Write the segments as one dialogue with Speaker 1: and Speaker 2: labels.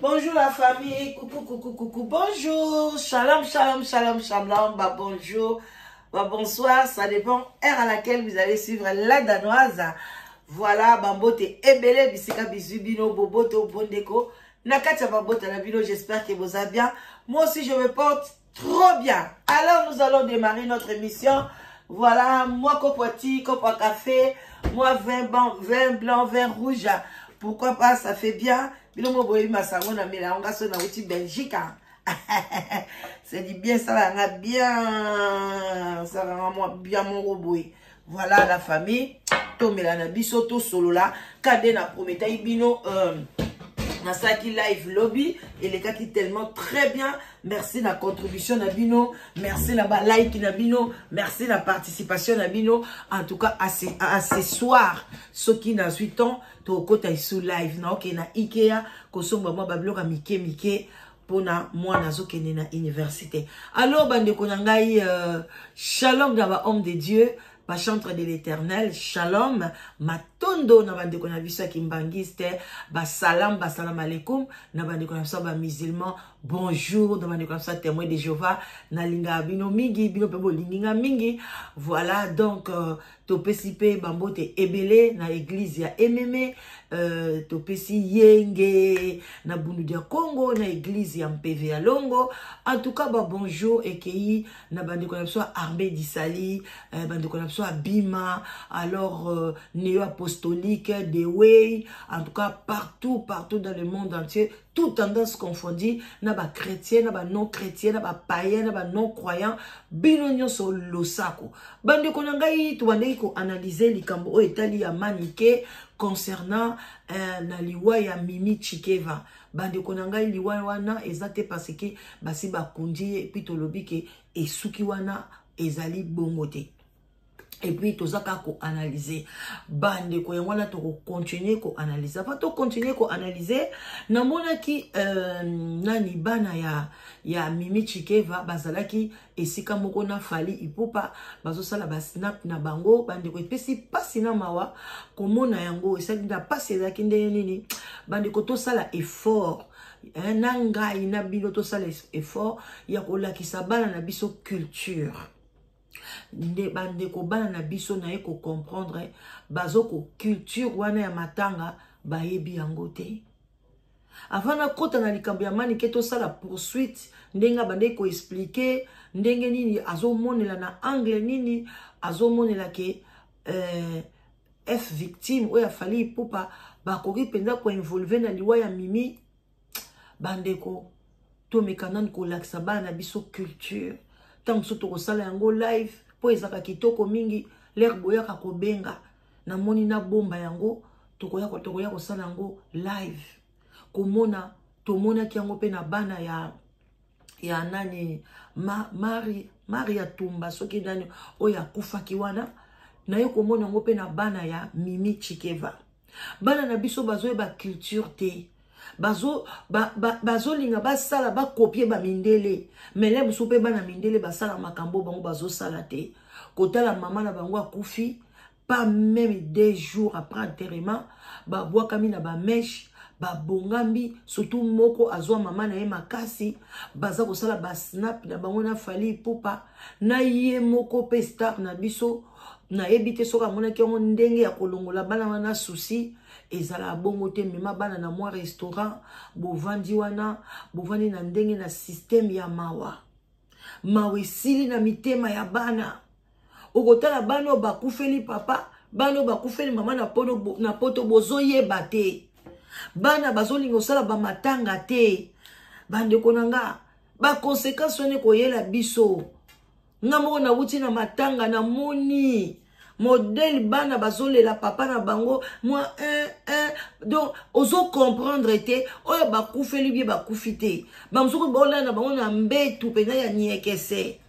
Speaker 1: Bonjour la famille, coucou, bonjour, shalom, bah bonjour, bah bonsoir, ça dépend heure à laquelle vous allez suivre la danoise. Voilà, bambote ebele, bisika bisubino, boboto, bondeko, nakata bambote la bino, j'espère que vous allez bien. Moi aussi je me porte trop bien. Alors nous allons démarrer notre émission. Voilà, moi copoiti, copo café, moi vin blanc, vin rouge. Pourquoi pas, ça fait bien. C'est dit bien, ça va bien. Ça va moi bien mon robot. Voilà la famille. Tomela na biso to solo là. Kade na prometa ibino na saki live lobby et les gars qui tellement très bien. Merci la contribution na bino, merci la like na bino, merci la participation na bino. En tout cas à ce soir, ce qui n'a 8 ans, to kota sous live na ok na Ikea ko somba moi babloka mike pona moi nazo kene na université. Alors bande ko ngai shalom d'aba homme de Dieu. Ba chantre de l'éternel, shalom, matondo na bande kona bisa kimbangiste, ba salam alaikum, na bande kona sa ba musulman, bonjour, na bande kona sa témoin de Jéhovah, na linga bino mingi, bino pebo linga mingi. Voilà donc to pesipe bambote ebele na église ya ememe, to pesi yenge na bundu dia Congo na église ya MPV ya Longo. En tout cas ba bonjour ekei na bande kona sa armée d'Isali, bande kona soit Bima, alors néo-apostolique, The Way, en tout cas partout dans le monde entier, toute tendance confondue, n'a pas chrétien, n'a pas non chrétien, n'a pas païen, n'a pas non croyant, binonyo so losako. Bande konangai, tu bande ko analyser likambo etali ya manike concernant na liwa ya Mimi Chikeva. Bande konangai liwa wana ezate parce que basi bakundi et puis tolobi ke esuki wana ezali bongote. Et puis, tout ça, qu'on analyser. Bande, ko yangwana, to continuer ko analyser. Avant to continuer ko analyser, na mona ki, nani bana ya Mimi Chikeva, bazala ki, esika moko na fali, ipopa, bazo sala ba snap na bango, bande ko epesi pasi na mawa, komona yango, esaki da pasi ezaki nde nini, bande ko to sala effort. Nanga ina bino to sala effort, ya ko lakisa bana na biso culture. Nde bande ko bana na biso na eko comprendre bazo ko culture wana ya matanga bayebi yango te. Avant na kota na likambo ya manike to sala poursuite ndenga bande ko expliquer ndenge nini azo monela na angle nini azo monela ke F victime oya fali pupa bakoki penza ko involver na liwa ya Mimi bande ko to mekanan ko laksa bana biso culture. Tant que soto sala yango live po ezaka kitoko mingi l'air boya ka kobenga na moni na bomba yango tokoya ko sala yango live komona tomona ki yango pe na bana ya nani Maria Tumba soki nani oya kufa ki wana na yo komona yango pe na bana ya Mimi Chikeva. Bana na biso bazo ba culture te. Bazo linga basala ba copier ba mindele mele busupe bana mindele basala makambo bango bazo salate kota la maman na bango akufi pas même 2 jours après enterrement ba bois kami na ba mèche ba bongambi surtout moko azwa maman na ye makasi baza ko sala ba snap na bango na fali pupa na ye moko pe star na biso na ebite soka mona ki on ndenge ya kolongola bana wana souci ezala bongo te mema bana na moi restaurant bovandi wana bovandi na ndenge na système ya mawa sili na mitema ya bana okotala bana bakufeli papa bana bakufeli mama na poto bozo yeba te bana bazolinga osala ba matanga te bande konanga ba conséquences one koyela biso ngamo na wuti na matanga na moni modèle bana bazolela papa na bango moi donc ozo comprendre te oyo bakufeli bien bakufite bamsoko bola na bango na mbetu pena ya niekese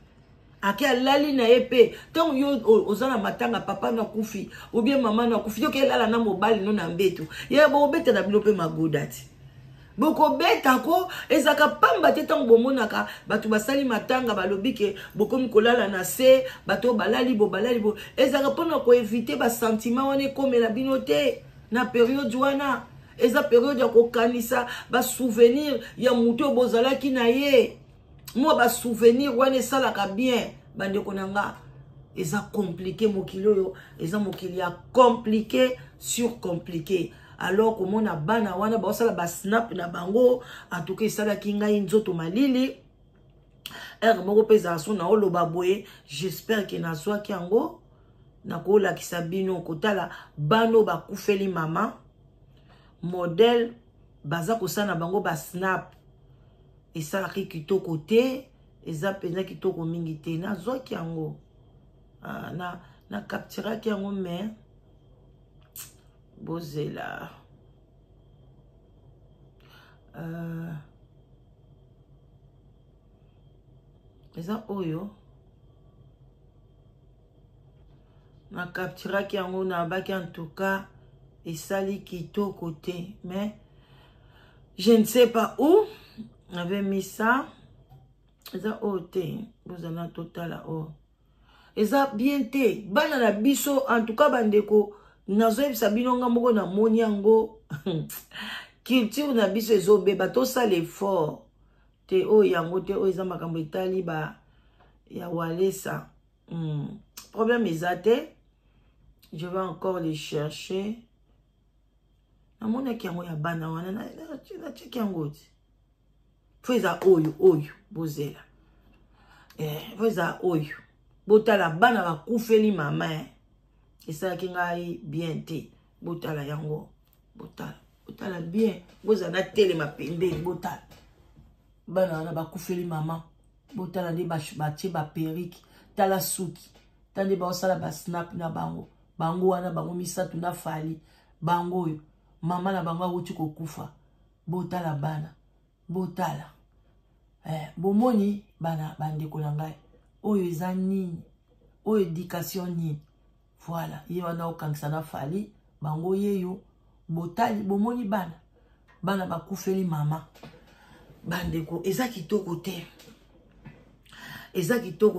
Speaker 1: ake alali na epe tant yo ozana matanga papa na kufi ou bien maman na kufi yo ke lala na mobali no na mbetu ye bo beta na bilope magodati boko beta ko ezaka pamba te tango bomonaka batu basali matanga balobi ke boko mikolala na se bato balali bo ezaka pona ko éviter ba sentiment wana komela bino te na période wana eza période ya kokanisa ba souvenir ya muto bozala ki na ye moi ba souvenir wana esalaka bien bandeko nanga eza compliqué mokili oyo eza mokili ya compliqué sur compliqué alors que mona bana wana ba osala ba snap na bango en tout cas esalaki ngai nzoto malili moko pesa so na oloba boye j'espère que nazwaki yango na kolakisa bino kotala bano bakufeli mama modèle baza kosala bango ba snap esalaki kitoko te eza penza kitoko mingi te nazwaki yango na capturaki yango mais bozela eza oyo na capturaki yango na baki en tout cas esali kitoko te mais je ne sais pas où avait mis ça eza oyo te bozala totala oyo eza bien te bana na biso en tout cas bandeko nazoyebisa bino nga moko na moni yango culture na biso ezobeba tosala effort te oyo yango te oyo eza makambo etali ba ya walesa problème eza te je vais encore les chercher namonaki yango ya bana wana nacheki yango ti fo eza oyo bozela fo eza oyo botala bana bakufeli mama esalaki ngai bien te botala yango botala bien bozala telema pembeni botala bana wana bakufeli mama botala nde batie baperiki tala suki tande baosala basnap na bango wana bango misato na fali bango oyo mama na bango awuti kokufa botala bana botala bomoni bana bandeko na ngai oyo eza nini oyo éducation nini voilà ye wana okangisa na fali bango yeyo botali bomoni bana bakufeli mama bandeko eza kitoko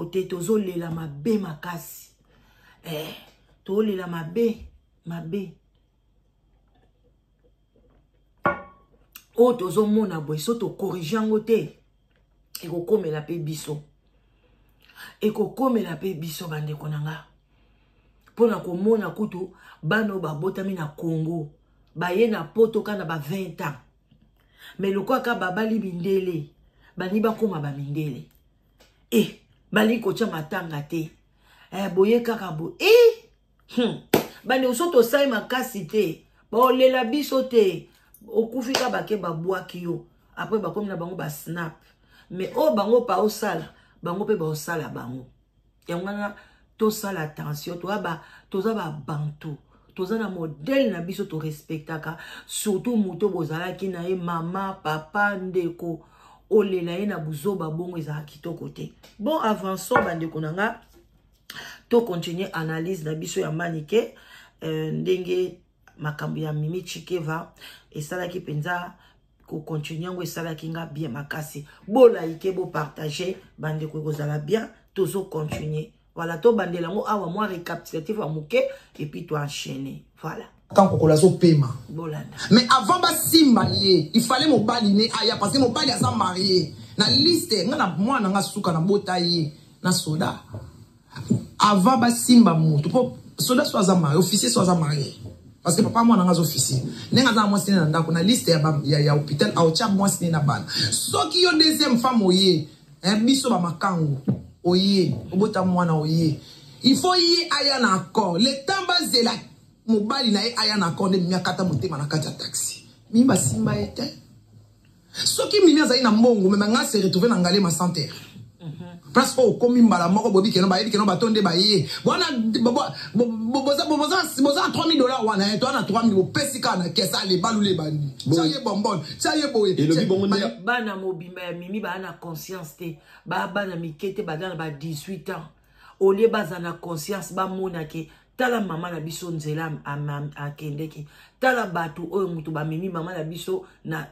Speaker 1: te tozolela mabe makasi tozolela mabe oyo tozomona boye so tokorige yango te ekokomela pe biso bandeko na nga mpona komona kutu bana oyo babotami na Congo baye na poto kana ba 20 ans mais lokoka babali mindele bani bakoma ba mindele bali kocha matanga te boye kaka bo bani osoto sai makasi te baolela biso te okufika bake babwaki yo après bakomi na bango ba snap mais bango pa osala bango pe ba osala bango yangana tosala attention toza ba bantu toza na modèle na biso to respectaka surtout muto bozalaki na ye mama papa ndeko olela ye na buzoba bongo ezala kitoko te bon avançons bandeko nanga to continuer analyse na biso ya manike ndenge makambo ya Mimi Chikeva esalaki penza ko continuer yango esalaki nga bien makasi bo like bo partager bandeko kozala bien tozo continuer voilà to bandela ngo awa moi récapitulatif à mouke et puis to enchaîner voilà
Speaker 2: quand kokolazo paiement
Speaker 1: bolanda
Speaker 2: mais avant ba simbaye il fallait mo baliner aya parce que mo bali asa marié na liste nga na mwana nga suka na botaye na soda avant ba simba mutu po soda so asa marié officier so asa marié parce que papa moi nga officier nenga za moi sine na ndako na liste ya hôpital au cha moi sine na bana soki yo deuxième femme oye biso ba makango oye obota mwana oye il faut y aya na accord le temps bazela mobali na aya na accord ne miakata motema na kati ya taxi mimba simba ete soki mimi azali na mbongo me nga se retrouver na ngale ma santé parce que comme mbala moko bobi keno ba yebi keno batonde ba ye bona boza $3000 wana to na 3000 pesika na kesa le balule bandi saye bonbon saye boye
Speaker 3: et le bon
Speaker 1: bana mobimba ya Mimi ba na conscience te bana mikete badana ba 18 ans au lieu bazana conscience ba monake tala mama na biso nzela akendeki tala batu oyo mutu ba Mimi mama na biso na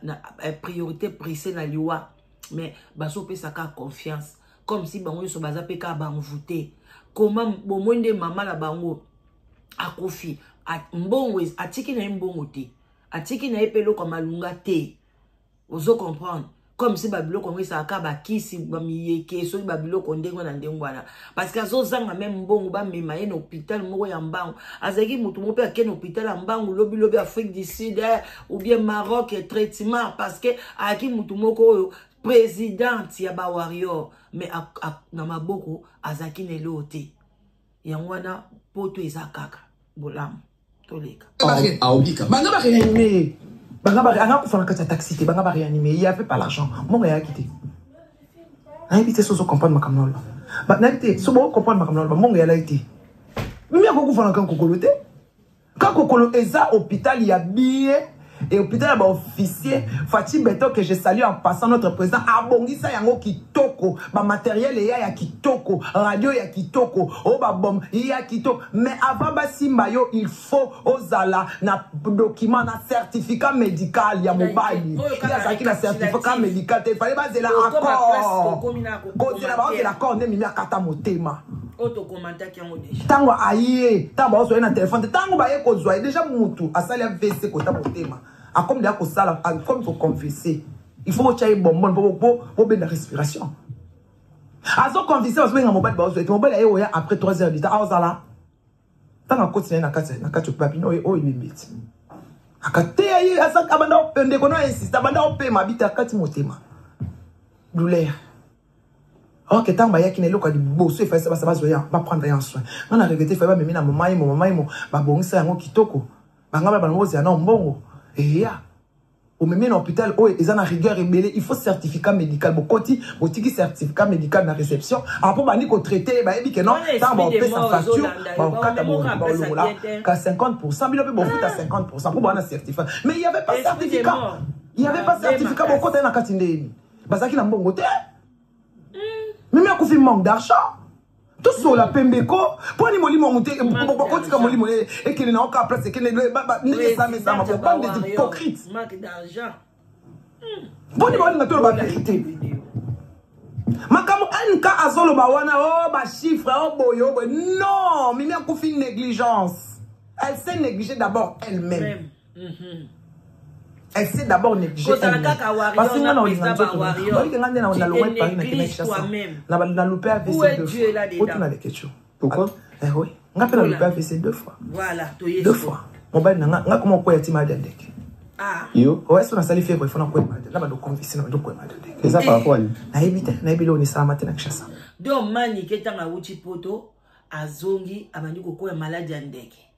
Speaker 1: priorité pressée na liwa mais baso pesa ka confiance comme si bango so baza pe ka banvoute comment bomonde mama na bango akofi mbongo atiki na mbongo te atiki na epelo kwa malunga te. Ozo comprendre. Comme si babilo kongi sa akaba kisi bamiyeke so babilo kondengo na ndengwana. Parce que azo zanga même mbongo ba mema ye na hôpital moko ya mbangu. Azaki mutu mo pe akene hôpital ya mbangu lobi Afrique du Sud ou bien Maroc traitement parce que aki mutu moko président ya ba warrior mais na maboko azaki ne lote. Yangwana poto ezakaka bolam toleka.
Speaker 2: Aobika. Banga ba réanimer. Banga ba taxi te banga ba réanimer. Il y avait pas l'argent. Mon gars a quitté. A invité soso comprendre ma kamnol. Ba na été so bo comprendre ma kamnol. Mon gars a été. Mimi akoko fana kan kokolo te. Quand kokolo eza hôpital il y a billet et hôpital ba officier Fatih Beto que je salue en passant notre président abongisa yango kitoko ba matériel ya kitoko radio ya kitoko o ba bom ya kitoko mais avant ba simbayo il faut ozala na document na certificat médical ya mobile ya saki na certificat médical te fallait baser la accord ko la ba de l'accord ne mimi akata motema
Speaker 1: auto commentaire qui ont déjà
Speaker 2: tango aye tango ozo na téléphone tango ba ye ko zwa déjà mutu asali VC ko ta motema. Comme il y a comme il faut confesser, il faut que bonbon pour bien la respiration. Azo confesser, on se met en mobile, mobile est après 3 heures du temps. Ah là, tant qu'on continue na kati papino oh il m'embête. Akate ayi asa kabanda opende kono insiste abanda opé mabita kati motema. Douleur. Ok, tant que ne loka di bosso il fait ça va prendre un soin. On a regretté faire même na maman ba bongisa yango kitoko. Banga ba ngozi na mbongo. Et ya, au même hôpital, ils ont une rigueur rebelle, il faut certificat médical. Bon, côté certificat médical dans réception. Après, bah, ni qu'on traité, bah, il dit que non, ça va payer sa facture, bah, qu'à 50%, mais il bon foot à 50% pour avoir un certificat. Mais il n'y avait pas de certificat. Il n'y avait pas de certificat, bon, côté dans la catine. Bah, ça qui n'a pas bon côté. Mais il y a un manque d'argent. Tout ça, la pembeko, pour les moliments monter, pour les moliments, et qu'il n'a aucun place, et qu'il n'est pas des hypocrites.
Speaker 1: Manque d'argent.
Speaker 2: Pour les moliments, tu vas vérité. Makamo, un cas à Zolo Bawana, oh, bah, chiffre, oh, boyo, non, mais il y a une négligence. Elle s'est négligée d'abord elle-même. Elle s'est d'abord négligée elle-même. Parce que nous, on est dans pourquoi? Oui. On a fait 2 fois.
Speaker 1: Voilà.
Speaker 2: 2 fois. On va dire, comment on peut être malade.
Speaker 1: Ah.
Speaker 2: Yo, ouais, on a salé fait, il faut qu'on malade. Là, on convaincre, on doit malade.
Speaker 3: Et ça par quoi?
Speaker 2: Na éviter, na ebilo ni ça matin na chassa.
Speaker 1: Donc mani ketanga uchi poto azongi abandi ko malade ndeke.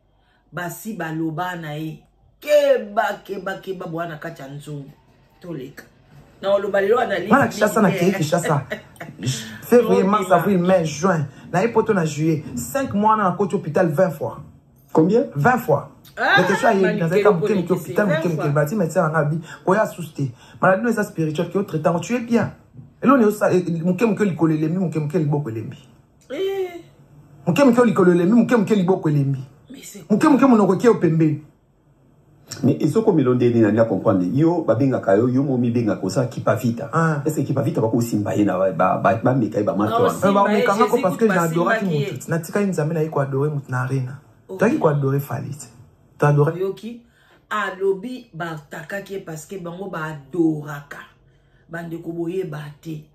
Speaker 1: Basi baloba na e. Keba bwana kacha nzungu toleka na olobalelo analyse
Speaker 2: mana kishasa na kishasa février mars avril mai juin na epoto na juillet 5 mois na côté hôpital 20 fois.
Speaker 3: Combien?
Speaker 2: 20 fois. Le question est dans un cas où hôpital où bâti médecin en abi koya souste maladie ça spirituelle qui autre temps tu es bien et là on est ça muke likolo lembi muke liboko lembi muke likolo lembi muke liboko lembi muke monoko ki opembe.
Speaker 3: Mais ils sont comme ils l'ont dit, ils n'ont comprendre. Yo, babenga kayo, yo momi benga kosa qui pas vite. Est-ce que qui pas vite va aussi mbaye na ba meka ba marto.
Speaker 2: Ba meka ngako parce que j'adore qui mutu. Na tika nzambe na iko adorer mutu na arena. Taki ko adorer falit. Tu adorer
Speaker 1: yoki alobi ba takaki parce que bango ba adoraka. Bande ko boye baté.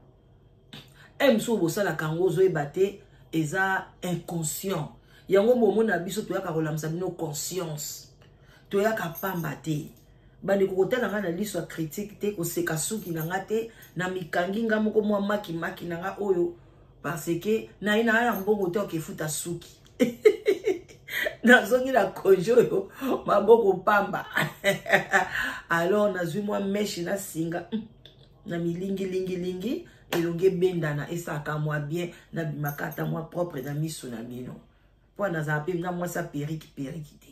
Speaker 1: Emso bo sala kango zo e baté eza inconscient. Yango momo na biso to yaka kolamsa bino conscience. Toya kapamba te bandi kokota na liso critique te ko seka suki na ngate na mikangi nga moko mwa maki na nga oyo parce que na ina ya mbongo te okefuta suki na zongi na konjo maboko pamba alors na zui mwa meshi na singa na milingi elonge bendana esaka mwa bien na bimakata mwa propre na miso na bino po na zape nga mwa sa periki te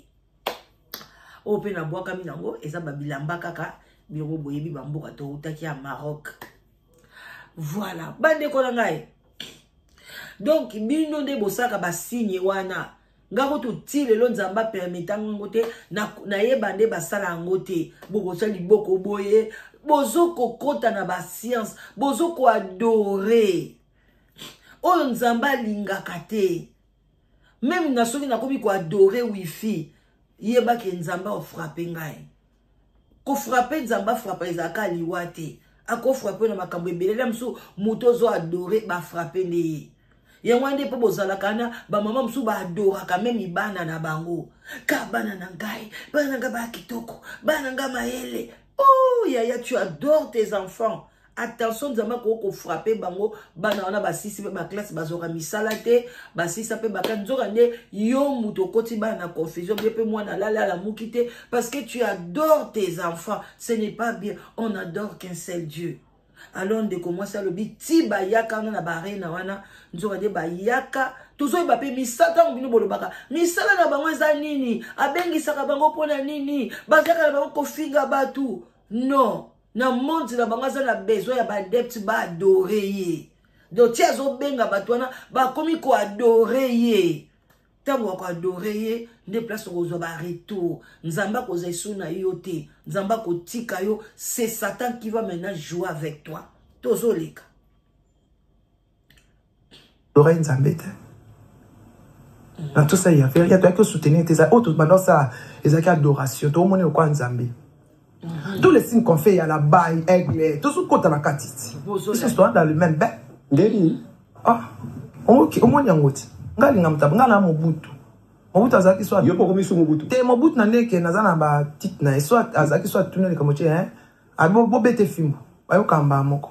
Speaker 1: ope na boaka minango eza babilamba kaka biro boyebi bamboka to utaki ya Maroc. Voilà, bande ko ngai. Donc bino nde bosaka ba signe wana. Ngako to tile lo nzamba permettant ngote na yeba nde basala ngote. Boko sali boko boye, bozoko kota na ba science, bozoko adorer. Oyo nzamba lingaka te. Même na soki na komi ko adorer wifi. Yeba ke nzamba o frappé ngai. ko frapper nzamba frapper ezaka liwate ako frapper na makambo ebele msu moto zo adorer ba frapper ne yengwande po bozala kana ba mama msu ba adora quand même ibana na bango ka bana na ngai bana nga ba kitoko bana nga maele oh yaya tu adores tes enfants. Attention, nous avons frappé bango bana wana ba sisi ba classe bazora misala te ba sisi pe ba kanzora ne yo muto koti bana confusion bien pe moi na la mukite parce que tu adores tes enfants. Ce n'est pas bien. On adore qu'un seul Dieu. Alors de commencer à le biti ba yaka na bare na wana nzora de ba yaka tuzo ba pe misata mbino bolobaka misala na bango za nini abengi saka bango pona nini bazaka na bango kofinga batu non. Na monde na bangaza na besoin ya ba depth ba adorer ye. Donc ti azo benga batwana ba komi ko adorer ye. Tango ko adorer ye, de place ko zo ba retour. Nzamba ko zesu na yo te. Nzamba ko tika yo, c'est Satan qui va maintenant jouer avec toi. Tozo leka.
Speaker 2: Adorer Nzambe te. Dans tout ça, il y a toi que soutenir tes autres maintenant ça, les adoration. Tout le monde est au coin Nzambe. Tous les signes qu'on fait, il y a la baille, aigle, tout ce qu'on a katiti. Ils sont dans le même bain. Ah, au moins, il y a un autre. Ngali ngamta, ngala Mobutu. Mobutu azaki soit.
Speaker 3: Yo poko misu Mobutu.
Speaker 2: Te Mobutu na neke nazana ba tit na soit azaki soit tuneli kamoche hein. Abo bobete fimbo. Bayo kamba moko.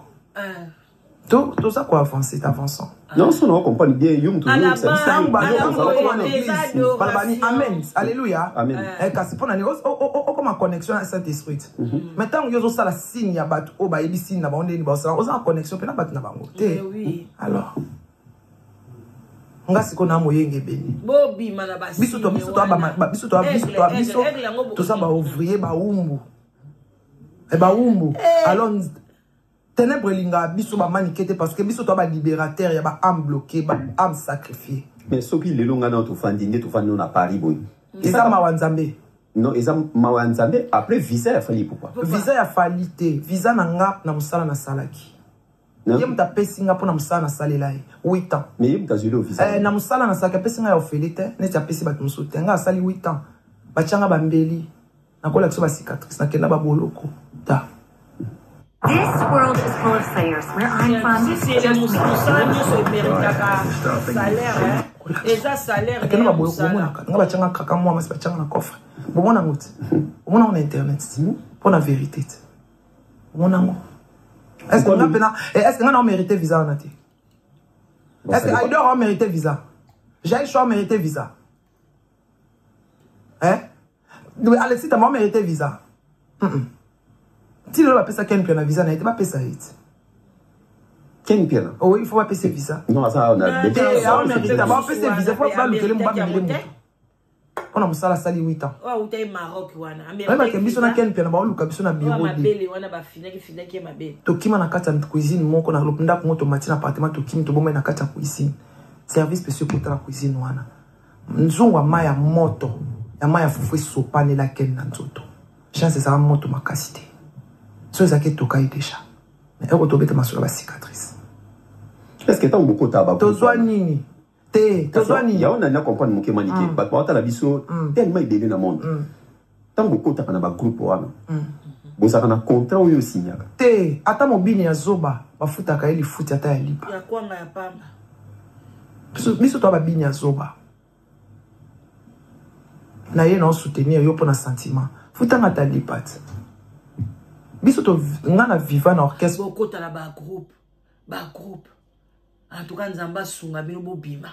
Speaker 2: Tout ça quoi avancer, avançant.
Speaker 3: Non, ça on comprend bien. Amen.
Speaker 2: Alléluia. Amen. Et quand c'est pour nani comme connexion à Saint-Esprit. Maintenant yo zo sala signe ya batu o ba yebi signe na ba ondeni ba sala oza connexion pe na batu na bango.
Speaker 1: Oui.
Speaker 2: Alors. Nga siko na moyenge beni.
Speaker 1: Bobi mana ba.
Speaker 2: Biso to tout ça ba ouvrier ba umbu. E ba umbu. Alors ténèbres linga biso ba manikete parce que biso to ba libérateur ya ba âme bloquée ba âme sacrifiée.
Speaker 3: Mais ce qui les longa na to fandinge to fandi na Paris boy.
Speaker 2: Eza mawanzambe.
Speaker 3: Non, eza mawanzambe après visa ya fali pourquoi?
Speaker 2: Visa ya falite, visa na nga na musala na salaki. Yem ta pesinga pona musala na salela 8 ans.
Speaker 3: Mais yem ta zelo visa.
Speaker 2: Na musala na salaki pesinga ya ofelite, ne ta pesi bat musote nga sali 8 ans. Bachanga bambeli. Na kola tso ba cicatrice na kenda ba boloko. Ta.
Speaker 4: This world is full of slayers. Where I'm from, just
Speaker 1: salaire. Eza salaire.
Speaker 2: Nga bachanga kaka moi mas bachanga na coffre. Bomona ngote. Bomona on internet. Pour la vérité. Bomona ngo. Est-ce qu'on a pena est-ce qu'on a mérité visa en ati? Est-ce que Aïdor a mérité visa? J'ai choix mérité visa. Hein? Alexis t'as mérité visa. Si le va ça Ken Piana visa n'a été pas payé ça.
Speaker 3: Ken Piana.
Speaker 2: Oh, il faut pas payer visa.
Speaker 3: Non, ça on a
Speaker 2: déjà on mérite d'abord payer visa pour pas le kelem ba milé. On a musala sali 8 ans.
Speaker 1: Oh, ou tay Maroc wana.
Speaker 2: Amérique. Ouais, biso na Ken Piana ba luka biso na bureau.
Speaker 1: Ma belle wana ba finaki ma belle.
Speaker 2: To kima na kata cuisine moko na lopenda ko to matin appartement to kimi to bomba na kata cuisine. Service spécial pour la cuisine wana. Nzungu maya moto. Ya maya fufu sopane la ken na nzoto. Chance ça moto makasité. So ezaki toka déjà. Mais eko tobeta masolo ba cicatrice.
Speaker 3: Est-ce que tant beaucoup taba?
Speaker 2: Tozwa nini? Te, tozwa nini?
Speaker 3: Ya on a comprendre mon kemaniki. Ba kwa la biso tellement idée na monde. Tant beaucoup taba na ba groupe wana. Bozaka na contrat oyo signaka.
Speaker 2: Te, ata mobini ya zoba bafutaka eli futi ata ya lipa.
Speaker 1: Ya kwanga ya pamba.
Speaker 2: Biso to ba bini ya zoba. Na ye na soutenir yo pour na sentiment. Futanga ta lipat. Biso to ngana viva na orchestre.
Speaker 1: Boko tala ba groupe. En tout cas nzamba sunga bino bobima.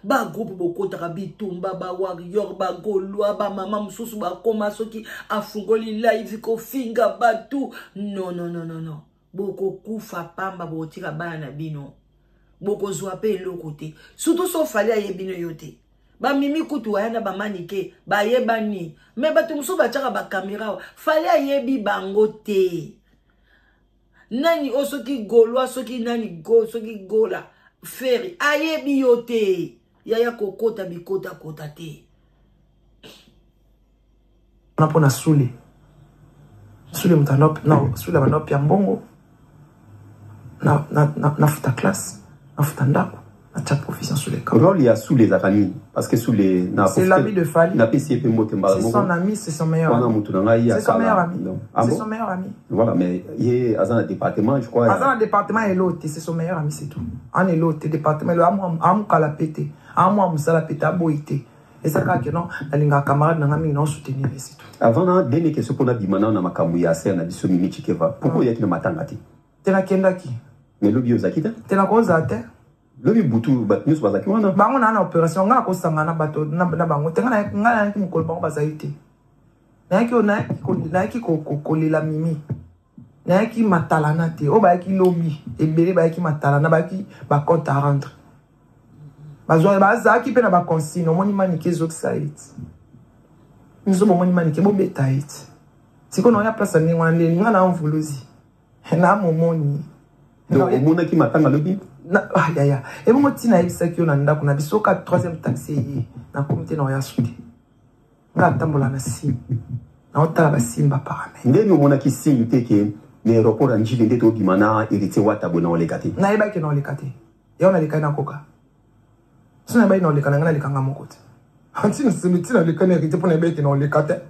Speaker 1: Ba groupe boko taka bitumba ba warrior ba golwa ba mama mususu ba koma soki afungoli live ko finga batu. Non. Boko kufa pamba botika bana na bino. Boko zwa pe lokote. Surtout so fali ayebino yote. Ba mimi kutu ayana ba manike ba yebani. Mais batu muso ba tshaka ba caméra fali ayebi bango te. Nani osoki golwa soki nani go soki gola feri ayebi yote yaya kokota bikota kota te.
Speaker 2: On a pour na soule mutanop non soule manop ya mbongo na futa classe na futa ndako acha profession sur les camps.
Speaker 3: Rôle il y a sous les amis parce que sous les
Speaker 2: c'est l'ami de Fali.
Speaker 3: C'est
Speaker 2: son ami, c'est son meilleur ami. C'est son meilleur ami. C'est son meilleur ami.
Speaker 3: Voilà, mais il est dans un département, je crois.
Speaker 2: Dans un département, il est l'autre, c'est son meilleur ami, c'est tout. En est l'autre département, il est amu kalapete, amu amusalapete, aboite. Et ça quand non, la camarade n'a jamais non soutenir c'est tout.
Speaker 3: Avant dernière question pour la bimana na makambu ya ser na biso mimi chikeva. Pourquoi yaki na matangati?
Speaker 2: Tena kendaki.
Speaker 3: Mais lobi ozakita?
Speaker 2: Tena kozate.
Speaker 3: Lobi butu bat news bazaki wana.
Speaker 2: Bango na opération ngana ko sangana bato na bango tenga ngana ki mukolo bango bazaite. Na ki ko lela mimi. Na ki matalana te. O ba ki lobi ebele ba ki matalana ba ki ba compte à rendre. Bazaki pe na ba consigne omoni manike zo site. Nous sommes omoni manike bo betaite. Siko na ya place ni ngana ngana mvuluzi. Na momoni.
Speaker 3: Donc omona ki matanga lobi
Speaker 2: ya et bon tina ibisaki na ndako na bisoka troisième taxi na comité na ya soute nga tambola na sim na otala basimba paramètre
Speaker 3: ndeni omona ki signe te ke ne aéroport anji vende to bimana héritier wata bona olekate
Speaker 2: na yeba ke na olekate ya na lekana na koka sina ba ina olekana ngana lekanga mokote antina simitina lekana héritier pona yeba ke na olekate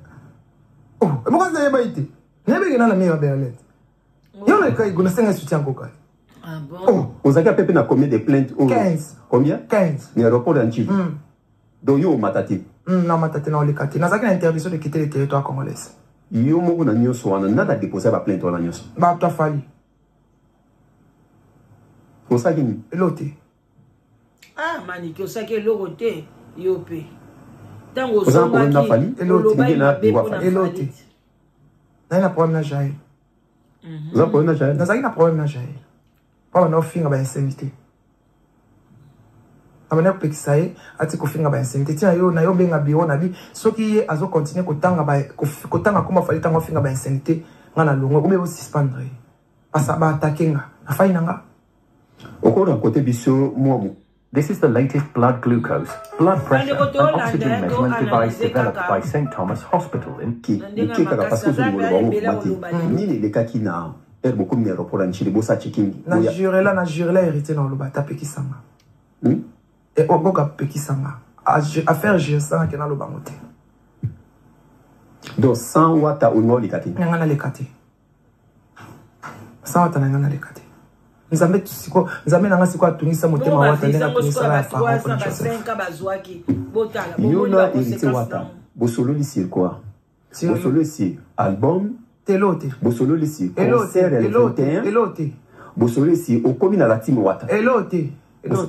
Speaker 2: oh mo ka yeba ite na yeba ke na meilleure belle yo na kai gona senga soutien koka.
Speaker 1: Ah bon?
Speaker 3: Oh, vous avez fait combien de plaintes?
Speaker 2: 15.
Speaker 3: Combien?
Speaker 2: 15.
Speaker 3: L'aéroport d'Anchi. Donc, yo matati.
Speaker 2: Non, matati, non, les kati. N'a pas interdiction de quitter le territoire congolais.
Speaker 3: Yo mo na nyoso wana nada déposé la plainte wana nyoso.
Speaker 2: Ba toi Fali.
Speaker 3: Pour ça qui
Speaker 2: l'autre.
Speaker 1: Ah, maniki osaki logote yope. Tango
Speaker 3: Fali
Speaker 2: et l'autre. Na problème na jaï.
Speaker 3: Vous avez problème na jaï?
Speaker 2: Na problème na jaï. Pas on offre ba insanité. Amana pekisaye ati kofinga ba insanité. Tina yo na yo benga biro na bi soki azo continuer kotanga kuma fali tanga finga ba insanité ngana longo ube bo suspendre. Asa ba attaquer nga. Na fayi nanga.
Speaker 3: Okora côté biso momo.
Speaker 5: This is the latest blood glucose, blood pressure, and oxygen measurement device developed by St. Thomas Hospital in
Speaker 3: Ki parce que ni les cas qui na beaucoup de aéroport en Chili bossa checking.
Speaker 2: Na juré la hérité dans le bata pekisanga. Et ogoga pekisanga. À faire ça que na lo bangote.
Speaker 3: Donc 100 wata ou non likati.
Speaker 2: Ngana lekati. 100 wata ngana lekati. Nzambe tusiko nzambe nanga siko atunisa motema wata ndenga tunisa la fa.
Speaker 3: Yona hérité wata. Bosolo li quoi? Bosolo si album
Speaker 2: Elote.
Speaker 3: Bosolo ici. Concert
Speaker 2: Elote.
Speaker 3: Bosolo ici. Au commune à la team Wata.
Speaker 2: Elote.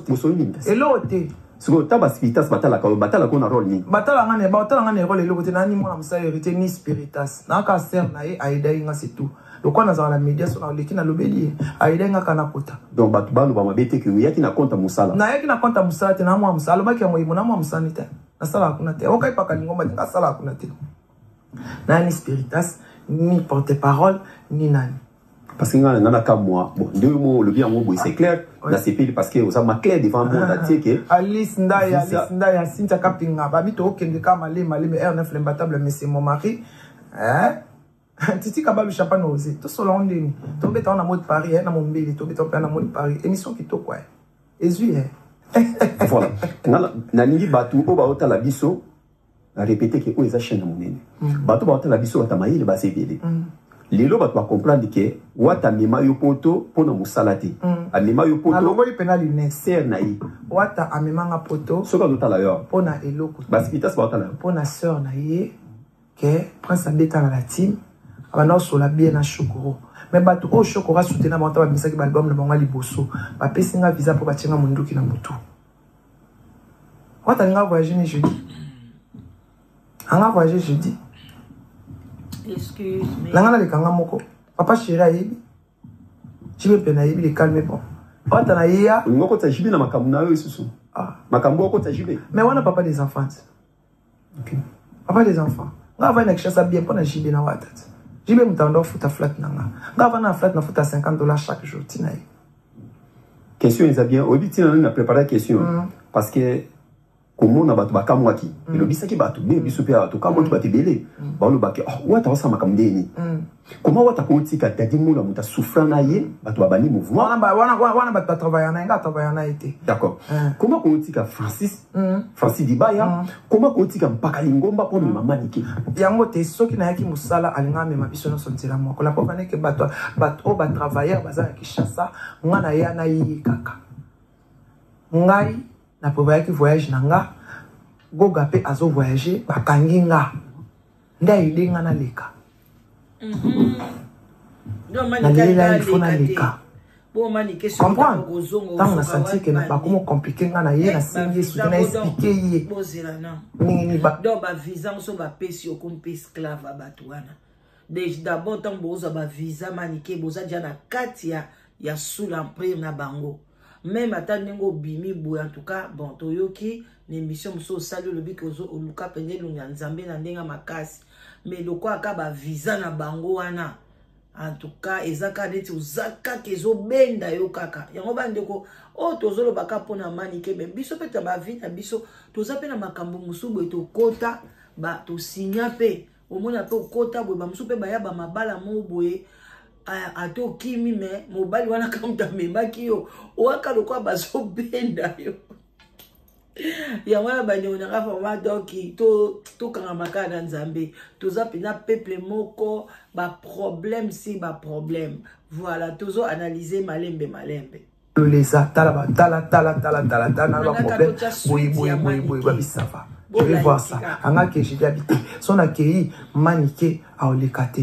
Speaker 3: Bosolo ni.
Speaker 2: Elote.
Speaker 3: Siko taba spiritas batala kona role ni.
Speaker 2: Batala ngane role elote nani mwana musala hérité ni spiritas. Na ka ser na e aida inga c'est tout. Lokwa na za la media so na leki na lobeli aida inga kana kota.
Speaker 3: Donc batu banu ba mabete ke yaki na konta musala.
Speaker 2: Na yaki na konta musala te na mwa musala baki ya moyimo na mwa musani te. Na sala akuna te. Okai paka ngoma te sala akuna te. Nani spiritas ni porte-parole, ni nani.
Speaker 3: Parce que nous avons moi, bon, deux mots, le bien mot, c'est clair, là c'est pile parce que vous avez ma clair devant moi,
Speaker 2: Alice Ndaya, Cynthia Kapinga, Babito, Kendeka, Malé, mais R9 l'imbattable, mais c'est mon mari. Hein? Titi Kabalu Chapano aussi, tout ce long de nous. Tombé en mode Paris, hein, dans mon bébé, tombé en mode Paris, émission qui toque, ouais. Esu, hein.
Speaker 3: Voilà. Nanini Batou, Obaota la biso, a répété que où est la chaîne mon nez. Batou Baota la biso, Atamaï, le basé bébé. Lelo va comprendre que wata mema yo poto pona musalati amema yo poto
Speaker 2: alongoli penali ne
Speaker 3: ser naï
Speaker 2: wata amema nga poto
Speaker 3: soka dotala yo
Speaker 2: pona eloko
Speaker 3: baskitas batala
Speaker 2: pona sœur na ye que prince abeta na la team abana sola bien na chokoro mais batu o chokora soutenir ba ba misaki ba album na bango liboso ba pesinga visa pour batinga munduki na mutu wata nga voyager ni jeudi anga voyager jeudi.
Speaker 1: Excuse-moi.
Speaker 2: Nangana le kanga moko. Papa chéri ayebi. Jibe pena yebi le calme bon. Papa na yeya.
Speaker 3: Ngoko ta jibe na makambu na yo isusu.
Speaker 2: Ah.
Speaker 3: Makambu oko ta jibe.
Speaker 2: Mais wana papa des enfants.
Speaker 3: OK.
Speaker 2: Papa des enfants. Nga va na kishasa bien pour na jibe na watat. Jibe mutando futa flat nanga. Nga va na flat na futa $50 chaque jour tinaye.
Speaker 3: Question Isabien, obi tina na préparer question parce que comment on a battu bakamwaki et le bisaki battu bien biso pe to kamwaki battu belé ba lo baki wata osama kamdeni comment wata ko tika tadi mula muta souffrant na ye battu babani mouvement
Speaker 2: wana battu travailler na nga travailler na été
Speaker 3: d'accord comment ko tika Francis Dibaya comment ko tika mpaka lingomba pour mama niki
Speaker 2: yango te soki na yaki musala alinga mema biso no sentira moko la papa neke battu ba travailler baza ki chassa ngana ya na yi kaka ngai na prévoyé qui voyage nanga goga pe azo voyager bakangi nga nda ilinga na leka na lela il faut na leka comprendre tant na senti que ba comment compliqué nga na ye na singi su na expliquer ye nini ba
Speaker 1: do ba visa so ba pesi o comme esclave abatwana d'abord tant boza ba visa manike boza dia na katia ya sous l'empire na bango. Même à Tanengo Bimi Bou, en tout cas, bon, Toyoki, l'émission Mousso Salut le Bikozo, ou Luka Pende, Lunyanzambe, Nandenga Makasi. Mais le quoi, Kaba visa na bango wana. En tout cas, Ezaka deti uzaka kezo benda yo kaka. Yango bandeko, oh, tozolo baka pona manike, mais biso peta ba vina, biso, tozape na makambo musubo eto kota, ba to signa pe. Au moins, na pe kota, ba musupe ba ya ba mabala mo boye. Ato kimi me mobali wana kamta membaki yo waka lokwa baso benda yo ya wana banyona ka format doki to kanga makana nzambe toza pina peuple moko ba problème si ba problème voilà tozo analyser malembe
Speaker 2: les tala ba problème boy ba bisava je vais voir ça anga que j'ai habité son accueilli maniqué à olikate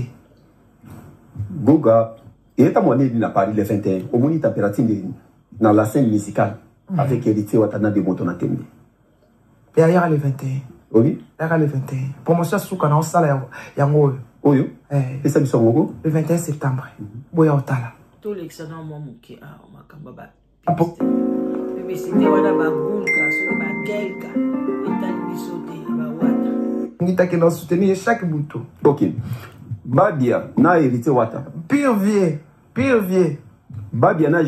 Speaker 3: Goga, et étant monnaie de Paris le 21, au moins température dans la scène musicale avec Héritier Watana de Motonatembe.
Speaker 2: Et ailleurs le 21.
Speaker 3: Oui.
Speaker 2: Ailleurs le 21. Promotion sous canal salle yango.
Speaker 3: Oyo. Et ça bisou ngogo.
Speaker 2: Le 21 septembre. Boya otala.
Speaker 1: Tout l'excellent moi muke ah makamba ba. Publicité wana ba gunka so ba kelka etali bisote ba wata.
Speaker 2: Ngita ke dans soutenir chaque bouton.
Speaker 3: OK. Babia na hérité wata.
Speaker 2: Pire vieux.
Speaker 3: Babia na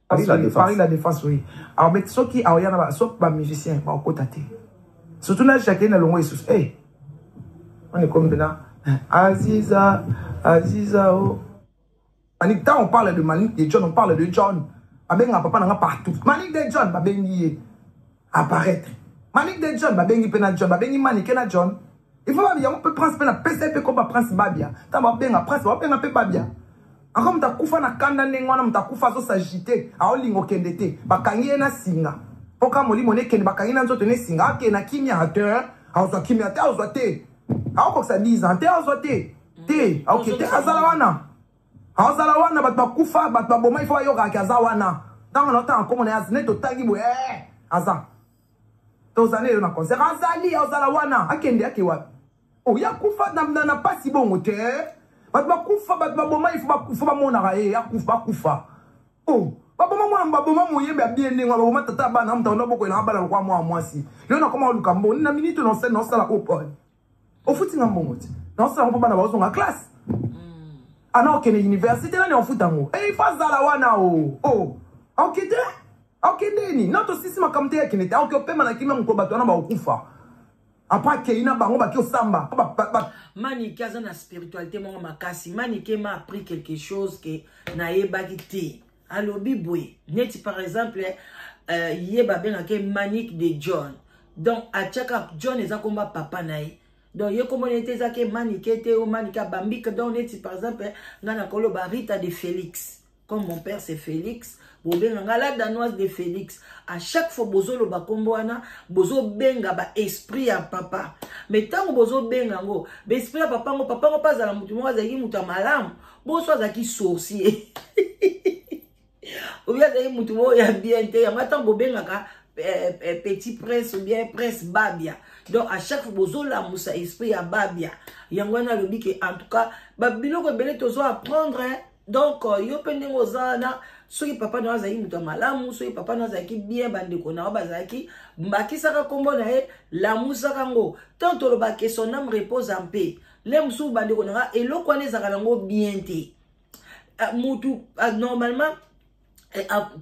Speaker 2: Paris la défense oui. Alors mais ceux qui a yana ba so ba musicien ba kotate. Surtout na chacun na longo Jesus. Eh. On est comme là. Aziza oh. Quand on parle de Malik de John, on parle de John. Abenga papa nanga partout. Malik de John ba bengi apparaître. Malik de John ba bengi pena John, ba bengi Malik na John. Il faut bien on peut prendre na PCP comme prince Babia. Ta ba benga prince, ba benga pe Babia. Encore mta kufa na kanda nengwana mta kufa zo s'agiter. A olingo kendete. Ba kangi na singa. Poka molimo ne kende ba kangi na nzoto ne singa. Ake na kimia te. A zo kimia te, a zo te. A ko ça 10 ans te, a zo te. Te, OK te azala wana. Azala wana bat kufa bat boma il faut yoga ka zawana. Dans le temps comme on est azne to tangi bo aza. Tozane na concert azali azala wana akende ake wapi. Oh ya kufa na pas si bon te. Bat kufa bat boma il faut ba mona ra ya kufa. Oh ba boma mo yembe bien ngwa boma tata bana mta ndo boko na bala kwa mwasi. Leo na koma lukambo na minute no sala open. Ofuti nga mbongote. Non sala ko bana bazo nga classe. Ana okene université na ofutango. Eh fazala wana oh. Okete? Okendeni. Nato sisi makamte ya kinete. Okopema na kimia mkoba tona ba okufa. Apa ke ina bango ba ki osamba.
Speaker 1: Mani kaza na spiritualité mo makasi. Mani ke m'a appris quelque chose que na yebaki te. Alobi boy. Neti par exemple yeba benga ke Manique de John. Donc a chaka John eza komba papa na ye. Donc, il y a comme on était à Manique, Théo, Manika, Bambik, donc on est par exemple, dans la Rita de Félix. Comme mon père c'est Félix, la danoise de Félix. À chaque fois, bozo lo bakomboana, bozo benga ba esprit à papa. Mais tant que bozo benga ngo, ba esprit à papa ngo pas à la mutu, moi zaki mutu malam, bozo zaki sorcier. Ou bien zaki mutu mo ya bien te, matin bo benga ka petit prince ou bien prince Babia. Donc à chaque fois bozo la musa esprit à Babia. Yangwana le que en tout cas babilo ko belé tozo apprendre hein. Donc yo pende ngozana soki papa na zaki muta malamu soki papa na zaki bien bande ko na bazaki mbaki saka kombo na e la musa kango tant to lo ba que son âme repose en paix. Les musu bande ko na eloko ne zaka nango bien te. Mutu normalement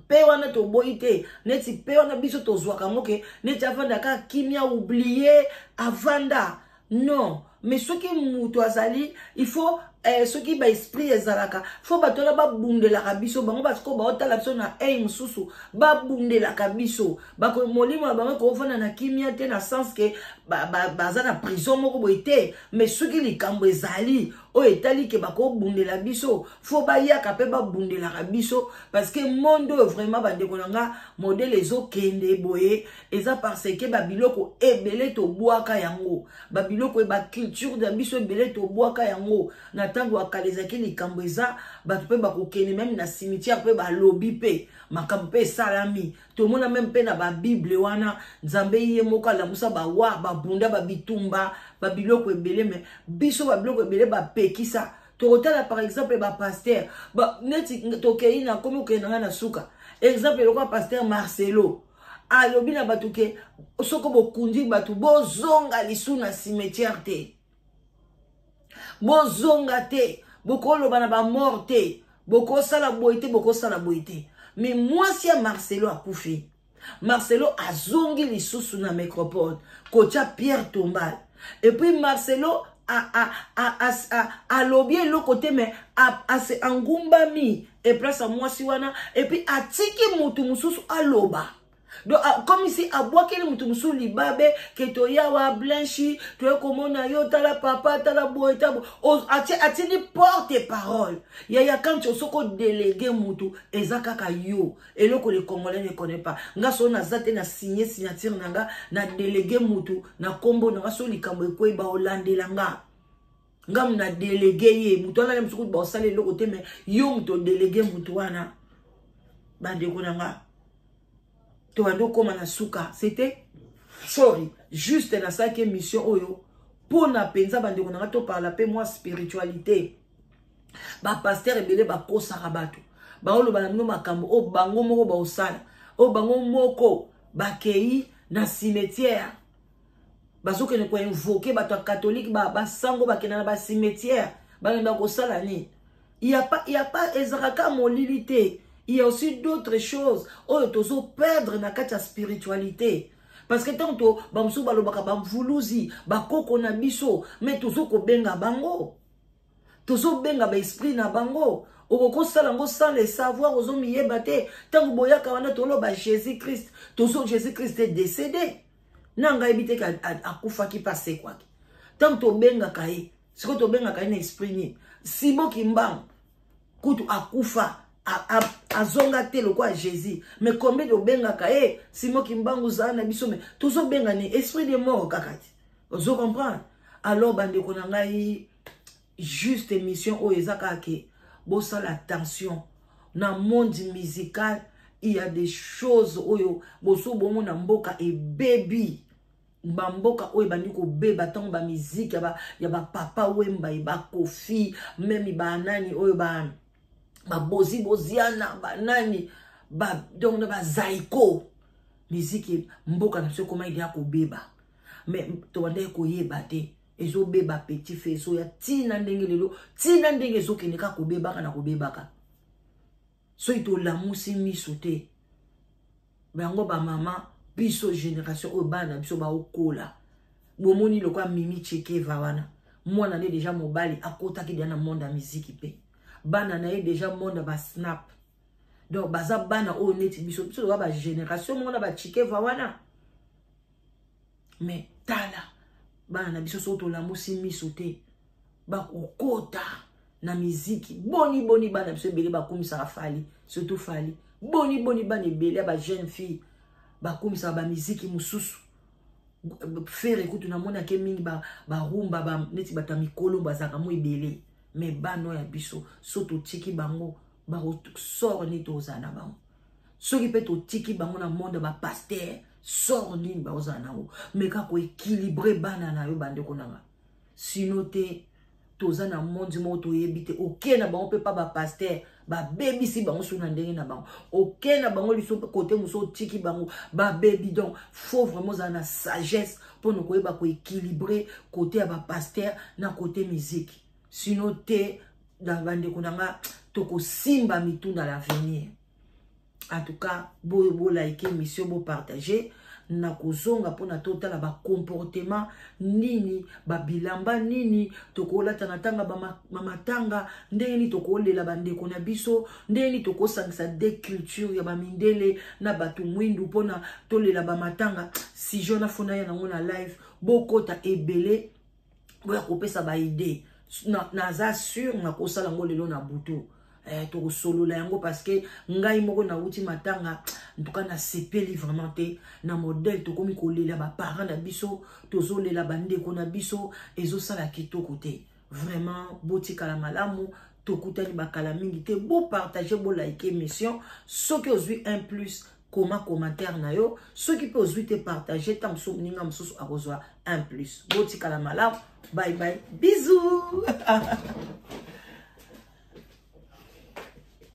Speaker 1: pe wana to boite neti pe wana biso to zwaka moke neti avanda ka kimia oublier avanda non mais ce qui muto azali il faut ce qui ba esprit ezalaka faut batona ba bundela kabiso bango parce que ba otala biso na mususu ba bundela kabiso ba ko molimo bango ko fana na kimia te na sens que baza na prison moko boite mais ce qui likambo ezali o etali ke ba ko bundela biso faut ba yaka pe ba bundela kabiso parce que monde vraiment ba ndekonanga modèle ezo kende boye eza parce que ba biloko ebele to boaka yango ba biloko e ba culture de biso ebele to boaka yango na tango akalezaki likambo eza bato pe bakokende même na cimetière pe balobi pe makambo pe salami tomona même pe na ba bible wana nzambe ye moko alamusa bawa babunda babitumba babiloko ebele mais biso babiloko ebele bapekisa tokotala par exemple ba pasteur neti tokei na komi okendanga na suka exemple lokwa pasteur Marcelo alobi na bato ke soko bokundi bato bozonga lisu na cimetière te bozonga te bokoloba na ba mort te bokosala boite bokosala boite mais moi si Marcelo akufi Marcelo azongi lisusu na métropole kocha Pierre Tombal et puis Marcelo a lobby le côté mais a se angumbami et place à moi si wana et puis a tiki mutu mususu aloba donc comme ici a boire que mutu mususu libabe que to ya wa blanchi to komona yo tala papa tala boita atini porte parole ya quand tu soko délégué mutu ezaka ka yo et loko les congolais ne connaît pas nga so na zate na signer signature nanga na délégué mutu na kombo na so likambo ekwe ba olandela nga na délégué ye mutu na msuku ba osale loko te mais yo mutu délégué mutu wana bande konanga to ando koma na suka c'était sorry juste na sa ke mission oyo pour na penza bande konanga to parla pe moi spiritualité ba pasteur ebele ba kosaka bato ba olo bana no makambo o bango moko ba osala o bango moko ba kei na cimetière bazoke ne ko invoquer bato catholique ba sango ba kena na ba cimetière ba nda ko sala ni il y a pas ezaraka molilité. Il y a aussi d'autres choses. Oh, tozo perdre na kata spiritualité. Parce que tanto bamsu balobaka bamvuluzi, bakoko na biso, mais tozo ko benga bango. Tozo benga ba esprit na bango. Okoko salango sans le savoir ozo miyebate. Tango boyaka wana tolo ba Jésus-Christ. Tozo Jésus-Christ est décédé. Nanga ebite ka akufa ki passe quoi. Tanto benga kai. Siko to benga kai na esprit ni. Sibo kimbang. Kutu akufa. Azonga te le quoi Jésus mais combien de benga ka simo kimbangu za na biso mais toujours benga ni esprit de mort kakati vous comprenez alors bande konanga juste émission o ezaka ke bossa l'attention na monde musical il y a des choses oyo boso bomo na mboka et baby bamboka oyo bandi ko beba tango ba musique ya ba papa wemba ba kofi même ba nani oyo ba bozi boziana ba nani ba donc ba zaiko musique mboka na so koma idia ko beba mais to wande ko yeba te ezo beba petit feu so ya tina ndenge lelo tina ndenge zo keneka ko beba kana ko bebaka so ito la musi misote bango ba mama biso génération o bana biso ba okola bomoni lo kwa mimi cheke vawana mwana ne déjà mobali akota ki na monde ya musique pe bana na déjà monde ba snap donc baza bana o neti biso ba génération mona ba chike vawana mais tala bana na biso soto la musi misote ba okota na musique boni bana biso bele ba komisa fali surtout fali boni bana bele ba jeune fille ba komisa ba musique mususu faire écoute na mona ke mingi ba rumba ba neti bata mikolo bazaka mo ebele mais bano ya biso soto tiki bango ba sort ni tozana bango soki pe to tiki bango na monde ba pasteur sort ni ba ozana o mais ka ko équilibrer bana na yo bande konanga sino te tozana monde mo to yebite OK na bango pe pa ba pasteur ba baby si bango suna ndenge na bango OK na bango liso côté muso tiki bango ba baby donc faut vraiment za na sagesse pour nous koyeba ko équilibrer côté ya ba pasteur na côté musique sinon te dans bande konanga toko simba mitunda l'avenir En tout cas, bo like émission, bo partager. Na kozonga pona totala ba comportement nini ba bilamba nini tokola tanatanga ba mamatanga ndeni tokolela bandeko na biso ndeni tokosangisa de culture ya ba mindele na batu mwindu pona tolela ba matanga si jona fona ya na live bokota ebele boya kopesa ba idée na za sûr na kosala ngo lelo na butu to solo la yango parce que ngai moko na uti matanga en tout cas na sepeli vraiment te na modèle to komi kolela ba parents na biso tozo lela bande ko na biso ezo sala kitoko te vraiment botika la malamu to kutani bakala mingi te bo partager bo like émission ce que ozui un plus commentaire na yo ce qui peut ozui te partager tam so ninga msusu akozwa un plus botika la malamu bye bye bisous